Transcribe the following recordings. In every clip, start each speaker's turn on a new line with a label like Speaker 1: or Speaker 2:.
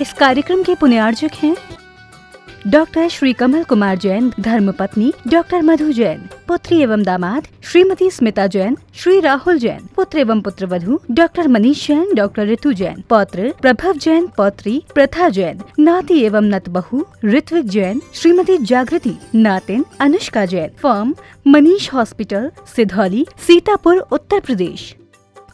Speaker 1: इस कार्यक्रम के पुण्यार्जक हैं डॉक्टर श्री कमल कुमार जैन, धर्मपत्नी डॉक्टर मधु जैन, पुत्री एवं दामाद श्रीमती स्मिता जैन, श्री राहुल जैन, पुत्र एवं पुत्रवधू डॉक्टर मनीष जैन, डॉक्टर ऋतु जैन, पौत्र प्रभव जैन, पौत्री प्रथा जैन, नाती एवं नतबहू ऋत्विक जैन, श्रीमती जागृति, नातिन अनुष्का जैन, फर्म मनीष हॉस्पिटल, सिधौली, सीतापुर, उत्तर प्रदेश।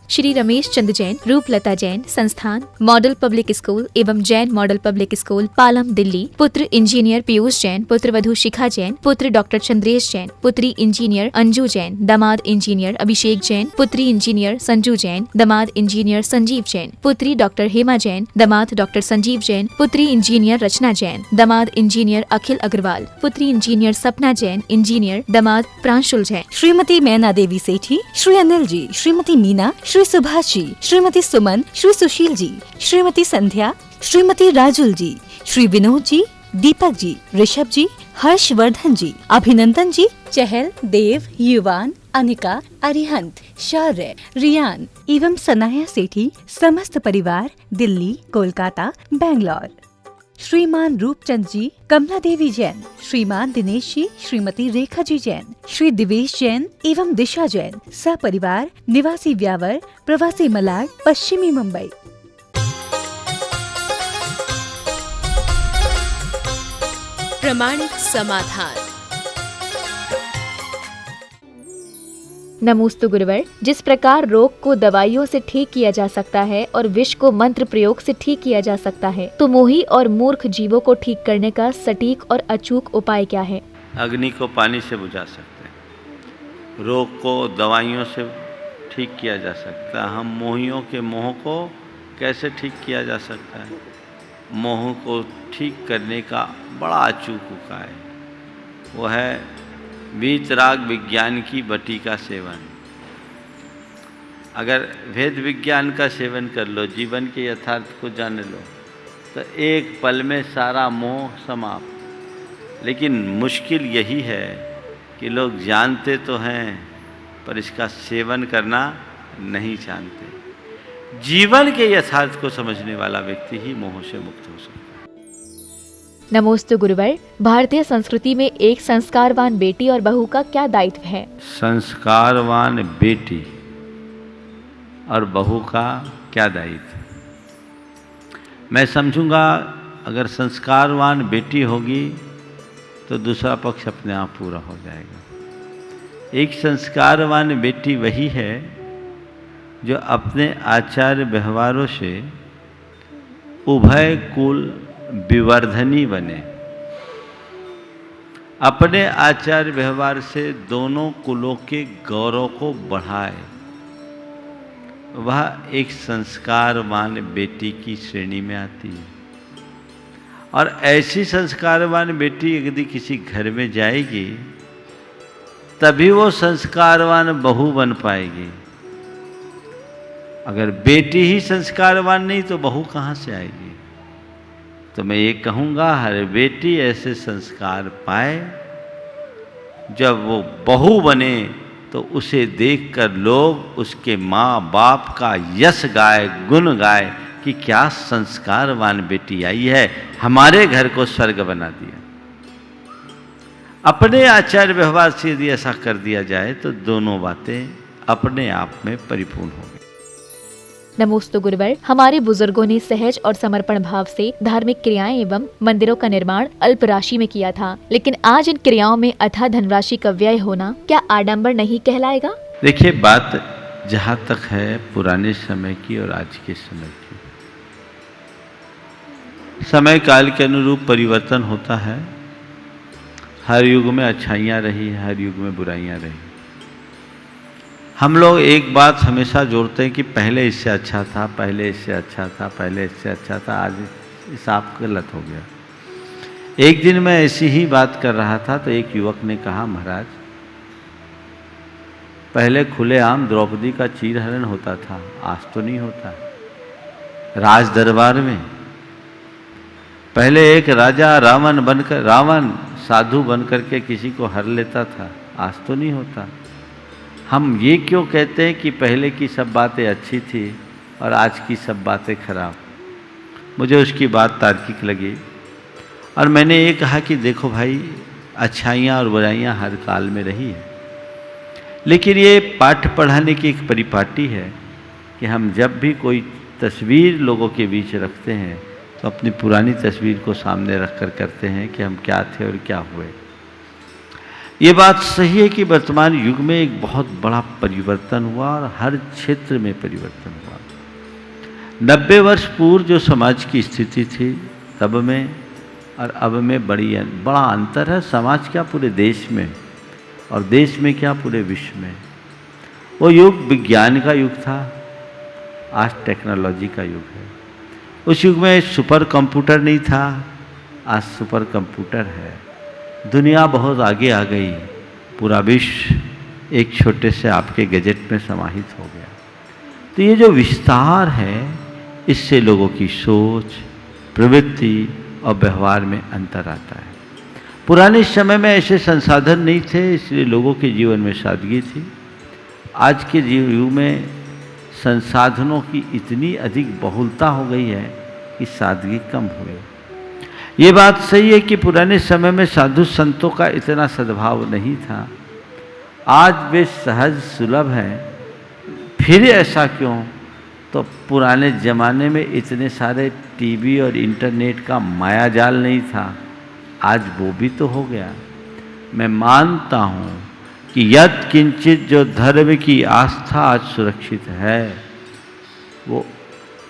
Speaker 2: श्री रमेश चंद्र जैन, रूपलता जैन, संस्थान मॉडल पब्लिक स्कूल एवं Jain model public school, Palam, Delhi. पुत्र इंजीनियर पीयूष जैन, पुत्रवधू शिखा जैन, पुत्र डॉक्टर चंद्रेश जैन, पुत्री इंजीनियर अंजू जैन, दामाद इंजीनियर अभिषेक जैन, पुत्री इंजीनियर संजू जैन, दामाद इंजीनियर संजीव जैन, पुत्री डॉक्टर हेमा जैन, दामाद डॉक्टर संजीव जैन, पुत्री इंजीनियर रचना जैन, दामाद इंजीनियर अखिल अग्रवाल, पुत्री इंजीनियर सपना जैन, इंजीनियर दामाद प्रांशुल जैन।
Speaker 1: श्रीमती मैना देवी सेठी, श्री अनिल जी, श्रीमती मीना, श्री सुभाष जी, श्रीमती सुमन, श्री सुशील जी, श्रीमती संध्या, श्रीमती राजुल जी, श्री विनोद जी, दीपक जी, ऋषभ जी, हर्षवर्धन जी, अभिनंदन जी, चहल, देव, युवान, अनिका, अरिहंत, शौर्य, रियान एवं सनाया सेठी, समस्त परिवार, दिल्ली, कोलकाता, बेंगलोर। श्रीमान रूपचंद जी, कमला देवी जैन, श्रीमान दिनेश जी, श्रीमती रेखा जी जैन, श्री दिवेश जैन एवं दिशा जैन, सपरिवार, निवासी व्यावर, प्रवासी मलाड, पश्चिमी मुंबई।
Speaker 3: प्रमाणिक समाधान।
Speaker 2: नमोस्तु गुरुवर। जिस प्रकार रोग को दवाइयों से ठीक किया जा सकता है और विष को मंत्र प्रयोग से ठीक किया जा सकता है, तो मोही और मूर्ख जीवों को ठीक करने का सटीक और अचूक उपाय क्या है?
Speaker 4: अग्नि को पानी से बुझा सकते हैं, रोग को दवाइयों से ठीक किया जा सकता है। हम मोहियों के मोह को कैसे ठीक किया जा सकता है? मोह को ठीक करने का बड़ा अचूक उपाय वो है वीतराग विज्ञान की बटी का सेवन। अगर वेद विज्ञान का सेवन कर लो, जीवन के यथार्थ को जान लो, तो एक पल में सारा मोह समाप्त। लेकिन मुश्किल यही है कि लोग जानते तो हैं पर इसका सेवन करना नहीं जानते। जीवन के यथार्थ को समझने वाला व्यक्ति ही मोह से मुक्त हो सकता है।
Speaker 2: नमोस्तु गुरुवर। भारतीय संस्कृति में एक संस्कारवान बेटी और बहू का क्या दायित्व है?
Speaker 4: संस्कारवान बेटी और बहू का क्या दायित्व? मैं समझूंगा अगर संस्कारवान बेटी होगी तो दूसरा पक्ष अपने आप पूरा हो जाएगा। एक संस्कारवान बेटी वही है जो अपने आचार व्यवहारों से उभय कुल विवर्धनी बने, अपने आचार व्यवहार से दोनों कुलों के गौरव को बढ़ाए। वह एक संस्कारवान बेटी की श्रेणी में आती है। और ऐसी संस्कारवान बेटी यदि किसी घर में जाएगी तभी वो संस्कारवान बहू बन पाएगी। अगर बेटी ही संस्कारवान नहीं तो बहू कहाँ से आएगी? तो मैं ये कहूँगा हर बेटी ऐसे संस्कार पाए, जब वो बहू बने तो उसे देखकर लोग उसके माँ बाप का यश गाए, गुण गाए कि क्या संस्कारवान बेटी आई है, हमारे घर को स्वर्ग बना दिया। अपने आचार व्यवहार से यदि ऐसा कर दिया जाए तो दोनों बातें अपने आप में परिपूर्ण हो गई।
Speaker 2: नमोस्तु गुरुवर। हमारे बुजुर्गों ने सहज और समर्पण भाव से धार्मिक क्रियाएं एवं मंदिरों का निर्माण अल्प राशि में किया था, लेकिन आज इन क्रियाओं में अथाह धनराशि का व्यय होना क्या आडंबर नहीं कहलाएगा?
Speaker 4: देखिए, बात जहाँ तक है पुराने समय की और आज के समय की, समय काल के अनुरूप परिवर्तन होता है। हर युग में अच्छाइयाँ रही, हर युग में बुराइयाँ रही। हम लोग एक बात हमेशा जोड़ते हैं कि पहले इससे अच्छा था, पहले इससे अच्छा था, पहले इससे अच्छा था, आज हिसाब गलत हो गया। एक दिन मैं ऐसी ही बात कर रहा था तो एक युवक ने कहा, महाराज पहले खुलेआम द्रौपदी का चीरहरण होता था, आज तो नहीं होता। राज दरबार में पहले एक राजा रावण साधु बनकर के किसी को हर लेता था, आज तो नहीं होता। हम ये क्यों कहते हैं कि पहले की सब बातें अच्छी थी और आज की सब बातें खराब? मुझे उसकी बात तार्किक लगी और मैंने ये कहा कि देखो भाई, अच्छाइयाँ और बुराइयाँ हर काल में रही है, लेकिन ये पाठ पढ़ाने की एक परिपाटी है कि हम जब भी कोई तस्वीर लोगों के बीच रखते हैं तो अपनी पुरानी तस्वीर को सामने रख कर करते हैं कि हम क्या थे और क्या हुए। ये बात सही है कि वर्तमान युग में एक बहुत बड़ा परिवर्तन हुआ और हर क्षेत्र में परिवर्तन हुआ। 90 वर्ष पूर्व जो समाज की स्थिति थी तब में और अब में बड़ा अंतर है। समाज क्या, पूरे देश में, और देश में क्या, पूरे विश्व में। वो युग विज्ञान का युग था, आज टेक्नोलॉजी का युग है। उस युग में सुपर कंप्यूटर नहीं था, आज सुपर कंप्यूटर है। दुनिया बहुत आगे आ गई, पूरा विश्व एक छोटे से आपके गैजेट में समाहित हो गया। तो ये जो विस्तार है, इससे लोगों की सोच, प्रवृत्ति और व्यवहार में अंतर आता है। पुराने समय में ऐसे संसाधन नहीं थे, इसलिए लोगों के जीवन में सादगी थी। आज के युग में संसाधनों की इतनी अधिक बहुलता हो गई है कि सादगी कम हुई। ये बात सही है कि पुराने समय में साधु संतों का इतना सद्भाव नहीं था, आज वे सहज सुलभ हैं। फिर ऐसा क्यों? तो पुराने ज़माने में इतने सारे टीवी और इंटरनेट का माया जाल नहीं था, आज वो भी तो हो गया। मैं मानता हूँ कि यत् किंचित जो धर्म की आस्था आज सुरक्षित है, वो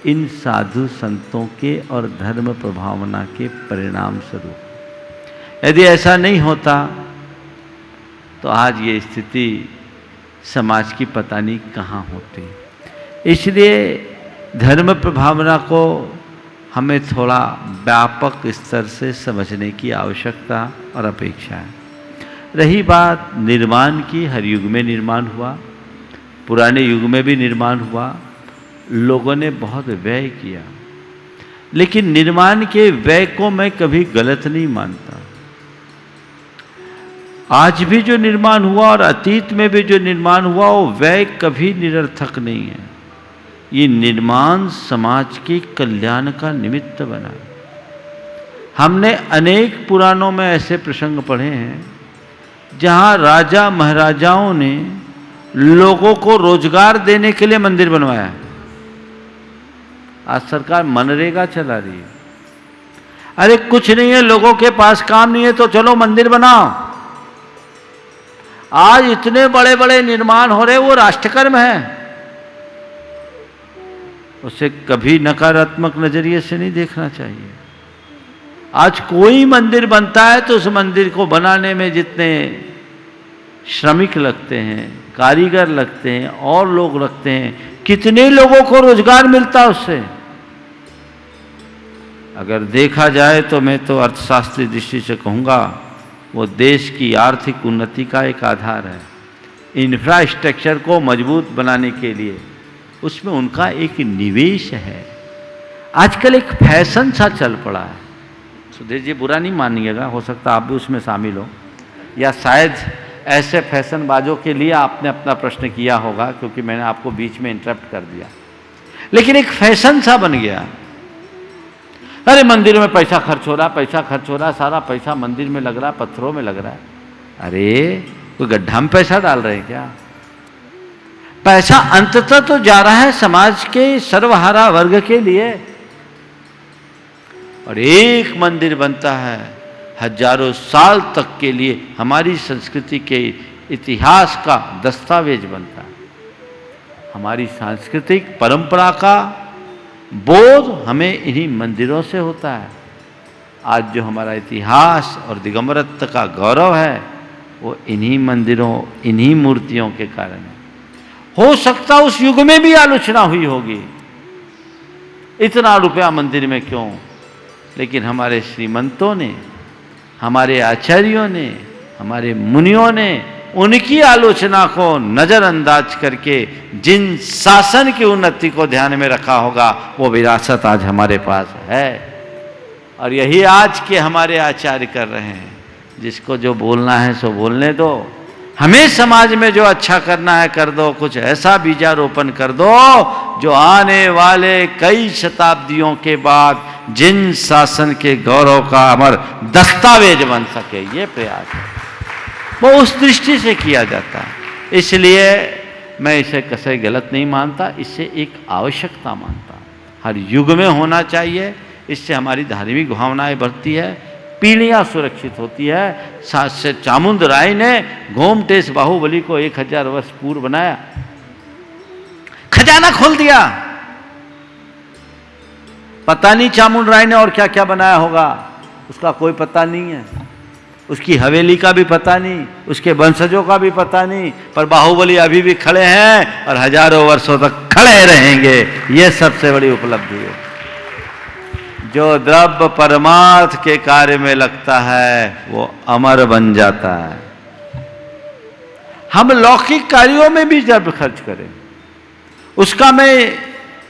Speaker 4: इन साधु संतों के और धर्म प्रभावना के परिणाम स्वरूप। यदि ऐसा नहीं होता तो आज ये स्थिति समाज की पता नहीं कहाँ होती। इसलिए धर्म प्रभावना को हमें थोड़ा व्यापक स्तर से समझने की आवश्यकता और अपेक्षा है। रही बात निर्माण की, हर युग में निर्माण हुआ, पुराने युग में भी निर्माण हुआ, लोगों ने बहुत व्यय किया, लेकिन निर्माण के व्यय को मैं कभी गलत नहीं मानता। आज भी जो निर्माण हुआ और अतीत में भी जो निर्माण हुआ, वो व्यय कभी निरर्थक नहीं है। ये निर्माण समाज के कल्याण का निमित्त बना। हमने अनेक पुराणों में ऐसे प्रसंग पढ़े हैं जहां राजा महाराजाओं ने लोगों को रोजगार देने के लिए मंदिर बनवाया। आज सरकार मनरेगा चला रही है। अरे कुछ नहीं है, लोगों के पास काम नहीं है तो चलो मंदिर बनाओ। आज इतने बड़े बड़े निर्माण हो रहे, वो राष्ट्रकर्म है। उसे कभी नकारात्मक नजरिए से नहीं देखना चाहिए। आज कोई मंदिर बनता है तो उस मंदिर को बनाने में जितने श्रमिक लगते हैं, कारीगर लगते हैं और लोग लगते हैं, कितने लोगों को रोजगार मिलता है उससे। अगर देखा जाए तो मैं तो अर्थशास्त्री दृष्टि से कहूँगा वो देश की आर्थिक उन्नति का एक आधार है। इंफ्रास्ट्रक्चर को मजबूत बनाने के लिए उसमें उनका एक निवेश है। आजकल एक फैशन सा चल पड़ा है। सुधीर जी बुरा नहीं मानिएगा, हो सकता आप भी उसमें शामिल हो, या शायद ऐसे फैशनबाजों के लिए आपने अपना प्रश्न किया होगा, क्योंकि मैंने आपको बीच में इंटरप्ट कर दिया। लेकिन एक फैशन सा बन गया, अरे मंदिर में पैसा खर्च हो रहा, पैसा खर्च हो रहा, सारा पैसा मंदिर में लग रहा, पत्थरों में लग रहा है। अरे कोई गड्ढा में पैसा डाल रहे हैं क्या? पैसा अंततः तो जा रहा है समाज के सर्वहारा वर्ग के लिए। और एक मंदिर बनता है हजारों साल तक के लिए, हमारी संस्कृति के इतिहास का दस्तावेज बनता है। हमारी सांस्कृतिक परंपरा का बोध हमें इन्हीं मंदिरों से होता है। आज जो हमारा इतिहास और दिगंबरत्व का गौरव है, वो इन्हीं मंदिरों, इन्हीं मूर्तियों के कारण है। हो सकता उस युग में भी आलोचना हुई होगी, इतना रुपया मंदिर में क्यों? लेकिन हमारे श्रीमंतों ने, हमारे आचार्यों ने, हमारे मुनियों ने उनकी आलोचना को नज़रअंदाज करके जिन शासन की उन्नति को ध्यान में रखा होगा, वो विरासत आज हमारे पास है। और यही आज के हमारे आचार्य कर रहे हैं। जिसको जो बोलना है सो बोलने दो, हमें समाज में जो अच्छा करना है कर दो, कुछ ऐसा बीजारोपण कर दो जो आने वाले कई शताब्दियों के बाद जिन शासन के गौरव का अमर दस्तावेज बन सके। ये प्रयास है, वो उस दृष्टि से किया जाता है। इसलिए मैं इसे कसे गलत नहीं मानता, इससे एक आवश्यकता मानता हूँ। हर युग में होना चाहिए, इससे हमारी धार्मिक भावनाएं बढ़ती है, पीढ़ियां सुरक्षित होती है। चामुंड राय ने गोमटेश बाहुबली को 1000 वर्ष पूर्व बनाया, खजाना खोल दिया। पता नहीं चामुंड राय ने और क्या क्या बनाया होगा, उसका कोई पता नहीं है, उसकी हवेली का भी पता नहीं, उसके वंशजों का भी पता नहीं, पर बाहुबली अभी भी खड़े हैं और हजारों वर्षों तक खड़े रहेंगे। यह सबसे बड़ी उपलब्धि है। जो द्रव्य परमार्थ के कार्य में लगता है वो अमर बन जाता है। हम लौकिक कार्यों में भी जब खर्च करें, उसका मैं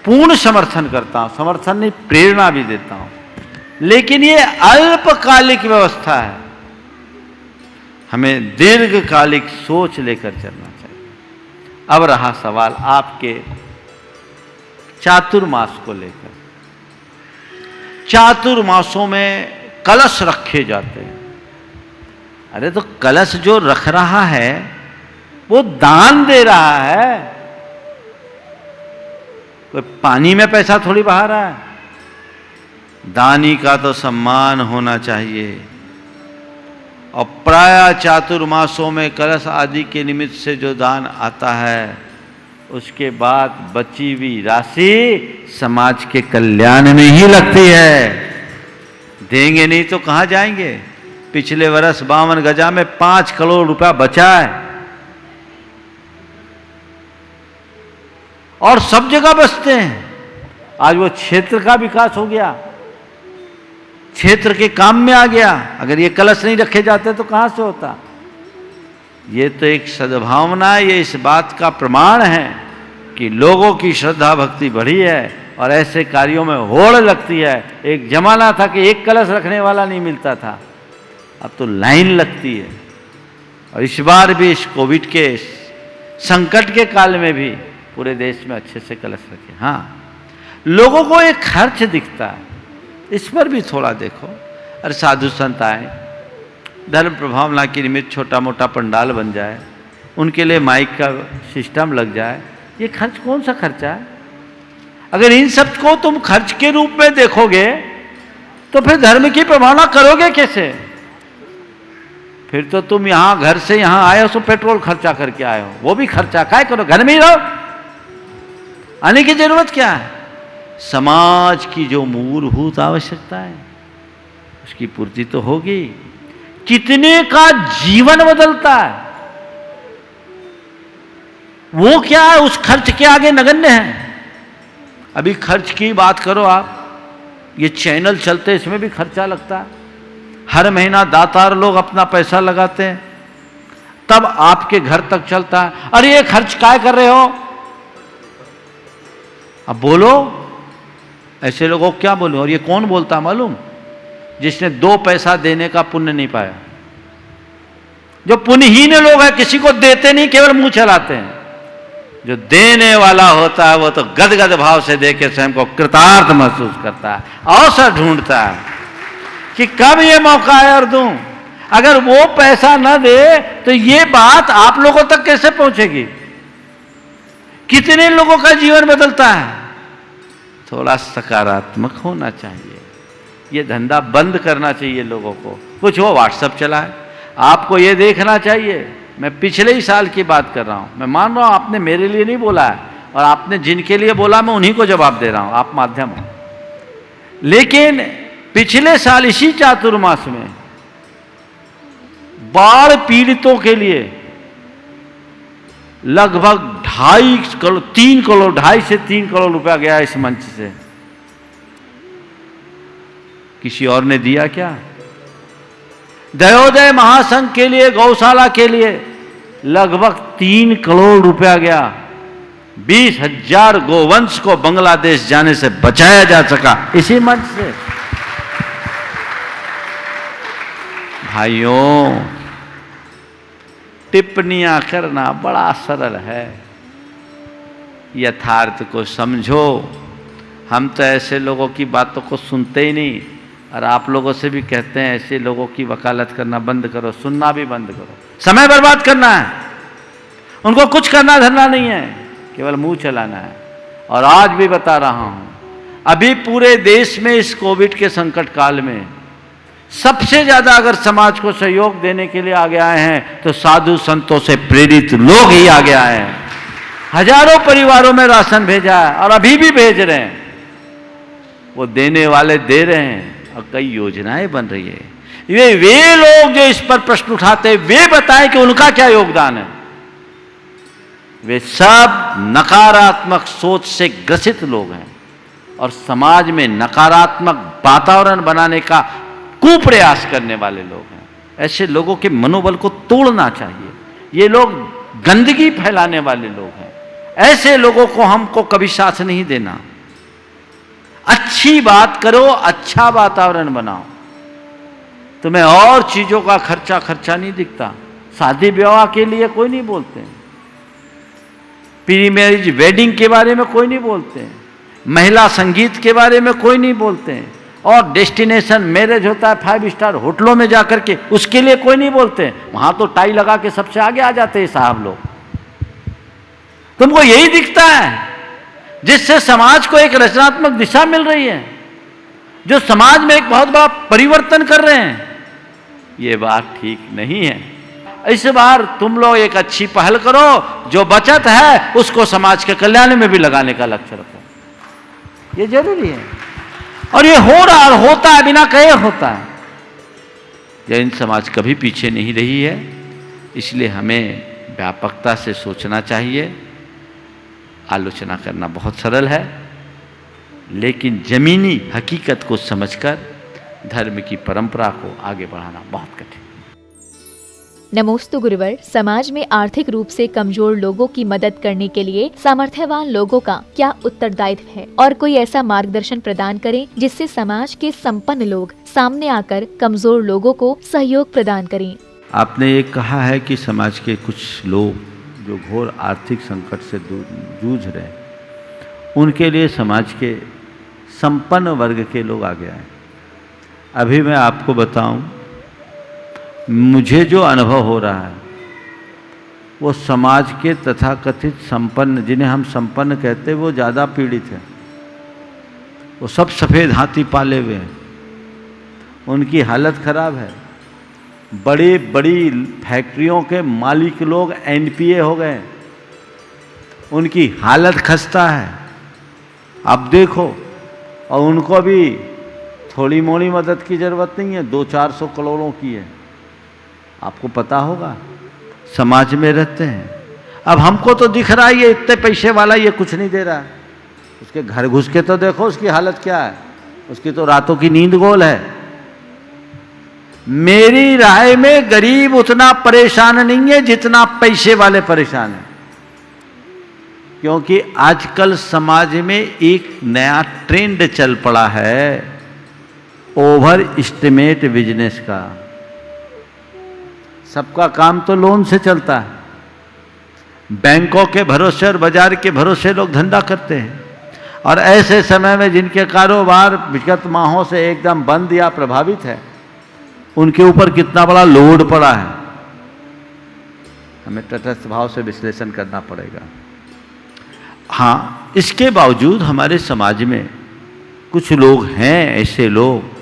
Speaker 4: पूर्ण समर्थन करता हूं, समर्थन नहीं प्रेरणा भी देता हूं, लेकिन ये अल्पकालिक व्यवस्था है। हमें दीर्घकालिक सोच लेकर चलना चाहिए। अब रहा सवाल आपके चातुर्मास को लेकर। चातुर्मासों में कलश रखे जाते हैं। अरे तो कलश जो रख रहा है वो दान दे रहा है, कोई पानी में पैसा थोड़ी बहा रहा है। दानी का तो सम्मान होना चाहिए। और प्राय चातुर्मासों में कलश आदि के निमित्त से जो दान आता है, उसके बाद बची हुई राशि समाज के कल्याण में ही लगती है। देंगे नहीं तो कहां जाएंगे। पिछले वर्ष 52 गजा में 5 करोड़ रुपया बचा है, और सब जगह बचते हैं। आज वो क्षेत्र का विकास हो गया, क्षेत्र के काम में आ गया। अगर ये कलश नहीं रखे जाते तो कहां से होता। ये तो एक सद्भावना, ये इस बात का प्रमाण है कि लोगों की श्रद्धा भक्ति बढ़ी है और ऐसे कार्यों में होड़ लगती है। एक जमाना था कि एक कलश रखने वाला नहीं मिलता था, अब तो लाइन लगती है। और इस बार भी इस कोविड के संकट के काल में भी पूरे देश में अच्छे से कलश रखे। हाँ, लोगों को एक खर्च दिखता है, इस पर भी थोड़ा देखो। अरे साधु संत आए, धर्म प्रभावना के निमित्त छोटा मोटा पंडाल बन जाए, उनके लिए माइक का सिस्टम लग जाए, ये खर्च कौन सा खर्चा है। अगर इन सब को तुम खर्च के रूप में देखोगे तो फिर धर्म की प्रभावना करोगे कैसे। फिर तो तुम यहां घर से यहां आए हो तो पेट्रोल खर्चा करके आए हो, वो भी खर्चा काय करो, घर में ही रहो, आने की जरूरत क्या है। समाज की जो मूलभूत आवश्यकता है उसकी पूर्ति तो होगी। कितने का जीवन बदलता है वो क्या है, उस खर्च के आगे नगण्य है। अभी खर्च की बात करो आप, ये चैनल चलते इसमें भी खर्चा लगता है। हर महीना दातार लोग अपना पैसा लगाते हैं, तब आपके घर तक चलता है। अरे ये खर्च काय कर रहे हो, अब बोलो। ऐसे लोगों को क्या बोलूं। और ये कौन बोलता मालूम, जिसने 2 पैसा देने का पुण्य नहीं पाया। जो पुण्यहीन लोग हैं, किसी को देते नहीं, केवल मुंह चलाते हैं। जो देने वाला होता है वो तो गदगद भाव से देके स्वयं को कृतार्थ महसूस करता है, अवसर ढूंढता है कि कब ये मौका है और दूं। अगर वो पैसा न दे तो ये बात आप लोगों तक कैसे पहुंचेगी। कितने लोगों का जीवन बदलता है। थोड़ा सकारात्मक होना चाहिए। ये धंधा बंद करना चाहिए लोगों को। कुछ वो व्हाट्सएप चलाए, आपको ये देखना चाहिए। मैं पिछले ही साल की बात कर रहा हूं, मैं मान रहा हूं आपने मेरे लिए नहीं बोला है, और आपने जिनके लिए बोला मैं उन्हीं को जवाब दे रहा हूं, आप माध्यम हो। लेकिन पिछले साल इसी चातुर्मास में बाढ़ पीड़ितों के लिए लगभग 2.5 करोड़ 3 करोड़ 2.5 से 3 करोड़ रुपया गया इस मंच से। किसी और ने दिया क्या। दयोदय महासंघ के लिए, गौशाला के लिए लगभग 3 करोड़ रुपया गया। 20,000 गोवंश को बांग्लादेश जाने से बचाया जा सका इसी मंच से। भाइयों, टिप्पणियां करना बड़ा सरल है, यथार्थ को समझो। हम तो ऐसे लोगों की बातों को सुनते ही नहीं, और आप लोगों से भी कहते हैं ऐसे लोगों की वकालत करना बंद करो, सुनना भी बंद करो। समय बर्बाद करना है, उनको कुछ करना धरना नहीं है, केवल मुंह चलाना है। और आज भी बता रहा हूं, अभी पूरे देश में इस कोविड के संकट काल में सबसे ज्यादा अगर समाज को सहयोग देने के लिए आगे आए हैं तो साधु संतों से प्रेरित लोग ही आगे आए हैं। हजारों परिवारों में राशन भेजा है और अभी भी भेज रहे हैं, वो देने वाले दे रहे हैं और कई योजनाएं बन रही है। वे लोग जो इस पर प्रश्न उठाते हैं, वे बताएं कि उनका क्या योगदान है। वे सब नकारात्मक सोच से ग्रसित लोग हैं और समाज में नकारात्मक वातावरण बनाने का कुप्रयास करने वाले लोग हैं। ऐसे लोगों के मनोबल को तोड़ना चाहिए। ये लोग गंदगी फैलाने वाले लोग हैं। ऐसे लोगों को हमको कभी साथ नहीं देना। अच्छी बात करो, अच्छा वातावरण बनाओ। तुम्हें और चीजों का खर्चा नहीं दिखता। शादी विवाह के लिए कोई नहीं बोलते, प्री मैरिज वेडिंग के बारे में कोई नहीं बोलते, महिला संगीत के बारे में कोई नहीं बोलते, और डेस्टिनेशन मैरिज होता है 5 स्टार होटलों में जाकर के, उसके लिए कोई नहीं बोलते। वहां तो टाई लगा के सबसे आगे आ जाते हैं साहब लोग। तुमको यही दिखता है जिससे समाज को एक रचनात्मक दिशा मिल रही है, जो समाज में एक बहुत बड़ा परिवर्तन कर रहे हैं। ये बात ठीक नहीं है। इस बार तुम लोग एक अच्छी पहल करो, जो बचत है उसको समाज के कल्याण में भी लगाने का लक्ष्य रखो। ये जरूरी है और ये हो रहा और होता है, बिना कहे होता है। जैन समाज कभी पीछे नहीं रही है, इसलिए हमें व्यापकता से सोचना चाहिए। आलोचना करना बहुत सरल है, लेकिन जमीनी हकीकत को समझकर धर्म की परंपरा को आगे बढ़ाना बहुत कठिन।
Speaker 2: नमोस्तु गुरुवर। समाज में आर्थिक रूप से कमजोर लोगों की मदद करने के लिए सामर्थ्यवान लोगों का क्या उत्तरदायित्व है, और कोई ऐसा मार्गदर्शन प्रदान करें जिससे समाज के संपन्न लोग सामने आकर कमजोर लोगों को सहयोग प्रदान करें।
Speaker 4: आपने ये कहा है कि समाज के कुछ लोग जो घोर आर्थिक संकट से जूझ रहे हैं, उनके लिए समाज के संपन्न वर्ग के लोग आगे आए। अभी मैं आपको बताऊं, मुझे जो अनुभव हो रहा है वो समाज के तथाकथित संपन्न, जिन्हें हम संपन्न कहते हैं, वो ज़्यादा पीड़ित हैं। वो सब सफ़ेद हाथी पाले हुए हैं, उनकी हालत खराब है। बड़ी बड़ी फैक्ट्रियों के मालिक लोग एनपीए हो गए, उनकी हालत खस्ता है। अब देखो, और उनको भी थोड़ी मोड़ी मदद की ज़रूरत नहीं है, 200-400 करोड़ों की है। आपको पता होगा, समाज में रहते हैं। अब हमको तो दिख रहा है ये इतने पैसे वाला, ये कुछ नहीं दे रहा है। उसके घर घुस के तो देखो उसकी हालत क्या है। उसकी तो रातों की नींद गोल है। मेरी राय में गरीब उतना परेशान नहीं है जितना पैसे वाले परेशान हैं, क्योंकि आजकल समाज में एक नया ट्रेंड चल पड़ा है, ओवर एस्टिमेट बिजनेस का। सबका काम तो लोन से चलता है। बैंकों के भरोसे और बाजार के भरोसे लोग धंधा करते हैं, और ऐसे समय में जिनके कारोबार विगत माहों से एकदम बंद या प्रभावित है, उनके ऊपर कितना बड़ा लोड पड़ा है, हमें तटस्थ भाव से विश्लेषण करना पड़ेगा। हाँ, इसके बावजूद हमारे समाज में कुछ लोग हैं, ऐसे लोग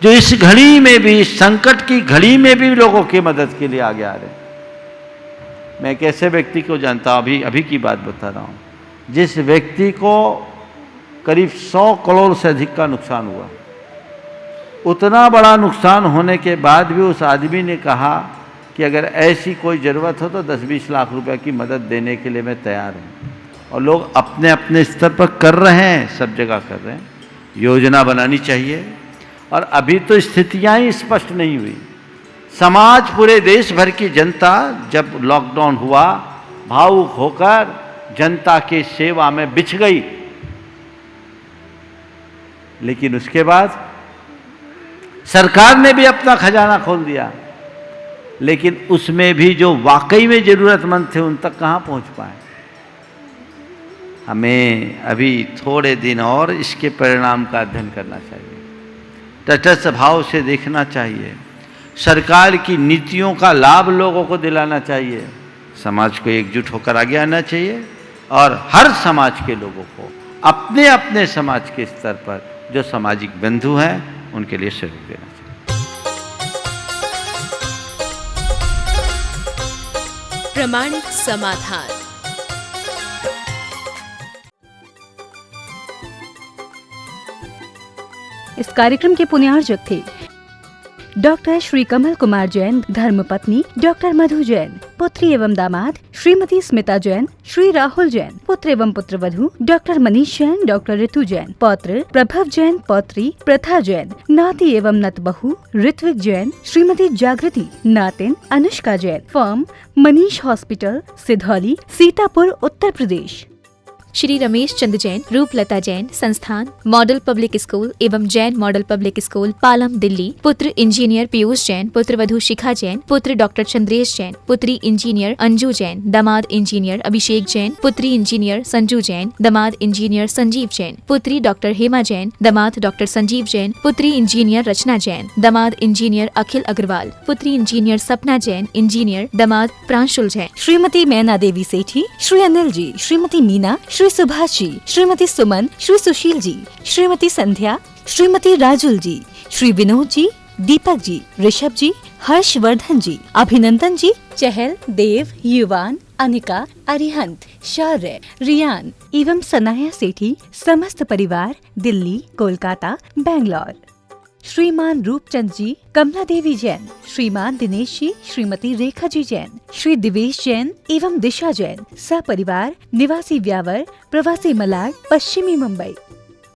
Speaker 4: जो इस घड़ी में भी, इस संकट की घड़ी में भी लोगों की मदद के लिए आगे आ रहे हैं। मैं एक ऐसे व्यक्ति को जानता हूँ, अभी की बात बता रहा हूँ, जिस व्यक्ति को करीब 100 करोड़ से अधिक का नुकसान हुआ। उतना बड़ा नुकसान होने के बाद भी उस आदमी ने कहा कि अगर ऐसी कोई ज़रूरत हो तो 10-20 लाख रुपए की मदद देने के लिए मैं तैयार हूँ। और लोग अपने अपने स्तर पर कर रहे हैं, सब जगह कर रहे हैं। योजना बनानी चाहिए। और अभी तो स्थितियाँ ही स्पष्ट नहीं हुई। समाज, पूरे देश भर की जनता जब लॉकडाउन हुआ, भावुक होकर जनता की सेवा में बिछ गई। लेकिन उसके बाद सरकार ने भी अपना खजाना खोल दिया, लेकिन उसमें भी जो वाकई में ज़रूरतमंद थे उन तक कहाँ पहुँच पाए। हमें अभी थोड़े दिन और इसके परिणाम का अध्ययन करना चाहिए, तटस्थ भाव से देखना चाहिए, सरकार की नीतियों का लाभ लोगों को दिलाना चाहिए, समाज को एकजुट होकर आगे आना चाहिए और हर समाज के लोगों को अपने अपने समाज के स्तर पर जो सामाजिक बंधु हैं उनके लिए सहयोग देना चाहिए।
Speaker 3: प्रामाणिक समाधान।
Speaker 1: इस कार्यक्रम के पुण्यार्जक थे डॉक्टर श्री कमल कुमार जैन, धर्मपत्नी डॉक्टर मधु जैन, पुत्री एवं दामाद श्रीमती स्मिता जैन, श्री राहुल जैन, पुत्र एवं पुत्रवधू डॉक्टर मनीष जैन, डॉक्टर ऋतु जैन, पौत्र प्रभव जैन, पौत्री प्रथा जैन, नाती एवं नतबहू ऋत्विक जैन, श्रीमती जागृति, नातिन अनुष्का जैन, फर्म मनीष हॉस्पिटल, सिधौली, सीतापुर, उत्तर प्रदेश।
Speaker 2: श्री रमेश चंद जैन, रूपलता जैन, संस्थान मॉडल पब्लिक स्कूल एवं Jain model public school, Palam, Delhi. पुत्र इंजीनियर पीयूष जैन, पुत्रवधू शिखा जैन, पुत्र डॉक्टर चंद्रेश जैन, पुत्री इंजीनियर अंजू जैन, दामाद इंजीनियर अभिषेक जैन, पुत्री इंजीनियर संजू जैन, दामाद इंजीनियर संजीव जैन, पुत्री डॉक्टर हेमा जैन, दामाद डॉक्टर संजीव जैन, पुत्री इंजीनियर रचना जैन, दामाद इंजीनियर अखिल अग्रवाल, पुत्री इंजीनियर सपना जैन, इंजीनियर दामाद प्रांशुल जैन।
Speaker 1: श्रीमती मैना देवी सेठी, श्री अनिल जी, श्रीमती मीना, श्री सुभाष जी, श्रीमती सुमन, श्री सुशील जी, श्रीमती संध्या, श्रीमती राजुल जी, श्री विनोद जी, दीपक जी, ऋषभ जी, हर्षवर्धन जी, अभिनंदन जी, चहल, देव, युवान, अनिका, अरिहंत, शौर्य, रियान एवं सनाया सेठी समस्त परिवार, दिल्ली, कोलकाता, बेंगलोर। श्रीमान रूपचंद जी, कमला देवी जैन, श्रीमान दिनेश जी, श्रीमती रेखा जी जैन, श्री दिवेश जैन एवं दिशा जैन, सपरिवार, निवासी व्यावर, प्रवासी मलाड, पश्चिमी मुंबई।